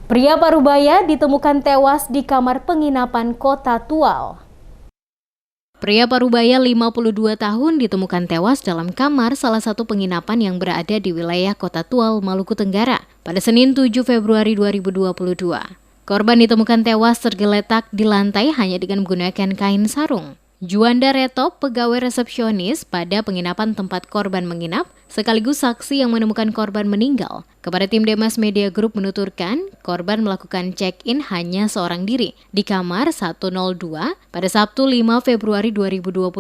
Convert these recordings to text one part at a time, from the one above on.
Pria Parubaya ditemukan tewas di kamar penginapan Kota Tual. Pria Parubaya 52 tahun ditemukan tewas dalam kamar salah satu penginapan yang berada di wilayah Kota Tual, Maluku Tenggara pada Senin 7 Februari 2022. Korban ditemukan tewas tergeletak di lantai hanya dengan menggunakan kain sarung. Juanda Retop, pegawai resepsionis pada penginapan tempat korban menginap, sekaligus saksi yang menemukan korban meninggal, kepada tim Demas Media Group menuturkan korban melakukan check-in hanya seorang diri di kamar 102 pada Sabtu 5 Februari 2022,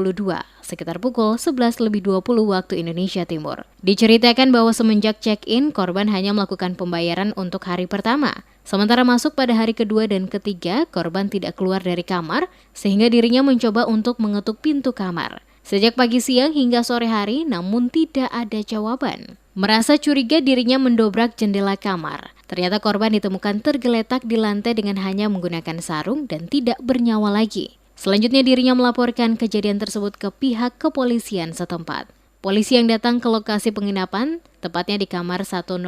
sekitar pukul 11.20 waktu Indonesia Timur. Diceritakan bahwa semenjak check-in, korban hanya melakukan pembayaran untuk hari pertama. Sementara masuk pada hari kedua dan ketiga, korban tidak keluar dari kamar, sehingga dirinya mencoba untuk mengetuk pintu kamar. Sejak pagi siang hingga sore hari, namun tidak ada jawaban. Merasa curiga, dirinya mendobrak jendela kamar. Ternyata korban ditemukan tergeletak di lantai dengan hanya menggunakan sarung dan tidak bernyawa lagi. Selanjutnya dirinya melaporkan kejadian tersebut ke pihak kepolisian setempat. Polisi yang datang ke lokasi penginapan, tepatnya di kamar 102,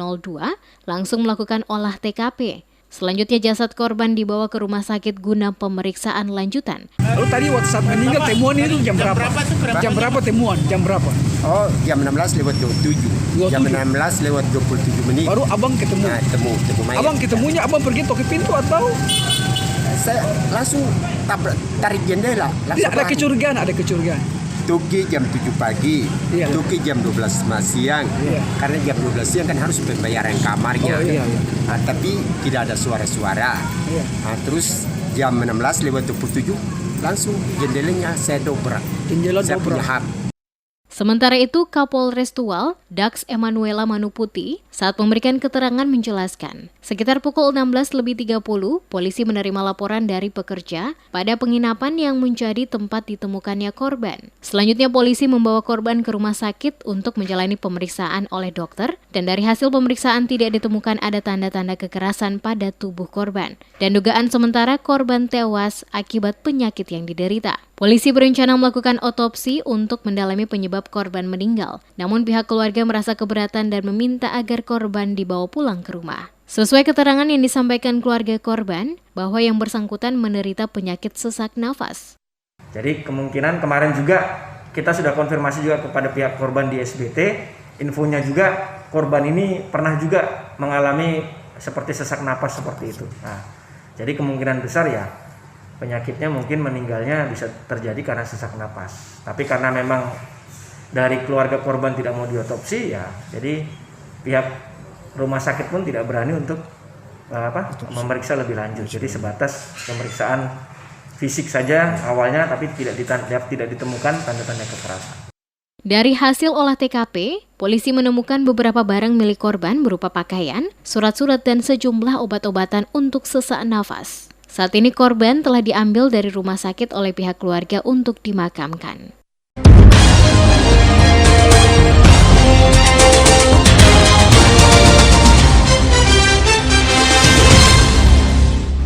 langsung melakukan olah TKP. Selanjutnya jasad korban dibawa ke rumah sakit guna pemeriksaan lanjutan. Lalu tadi waktu saat meninggal temuan itu jam berapa? Jam berapa temuan? Jam berapa? Oh, jam 16:27. Jam 16:27 menit. Baru abang ketemu? Nah, ketemu mayat. Abang ketemunya, abang pergi toki pintu atau? Saya langsung tarik jendela. Tidak ada kecurigaan, Tuki jam 7 pagi, Tuki jam 12 siang. Karena jam 12 siang kan harus pembayaran kamarnya. Tapi tidak ada suara-suara. Terus jam 16:27 langsung jendelanya saya dobrak. Saya punya hak. Sementara itu, Kapolres Tual, Dax Emanuela Manuputi, saat memberikan keterangan menjelaskan, sekitar pukul 16.30, polisi menerima laporan dari pekerja pada penginapan yang menjadi tempat ditemukannya korban. Selanjutnya, polisi membawa korban ke rumah sakit untuk menjalani pemeriksaan oleh dokter, dan dari hasil pemeriksaan tidak ditemukan ada tanda-tanda kekerasan pada tubuh korban. Dan dugaan sementara korban tewas akibat penyakit yang diderita. Polisi berencana melakukan otopsi untuk mendalami penyebab korban meninggal. Namun pihak keluarga merasa keberatan dan meminta agar korban dibawa pulang ke rumah. Sesuai keterangan yang disampaikan keluarga korban, bahwa yang bersangkutan menderita penyakit sesak nafas. Jadi kemungkinan kemarin juga kita sudah konfirmasi juga kepada pihak korban di SBT. Infonya juga korban ini pernah juga mengalami seperti sesak nafas seperti itu. Nah, jadi kemungkinan besar ya penyakitnya mungkin meninggalnya bisa terjadi karena sesak napas. Tapi karena memang dari keluarga korban tidak mau diotopsi ya, jadi pihak rumah sakit pun tidak berani untuk memeriksa lebih lanjut. Jadi sebatas pemeriksaan fisik saja awalnya, tapi tidak ditemukan tanda-tanda kekerasan. Dari hasil olah TKP, polisi menemukan beberapa barang milik korban berupa pakaian, surat-surat, dan sejumlah obat-obatan untuk sesak nafas. Saat ini korban telah diambil dari rumah sakit oleh pihak keluarga untuk dimakamkan.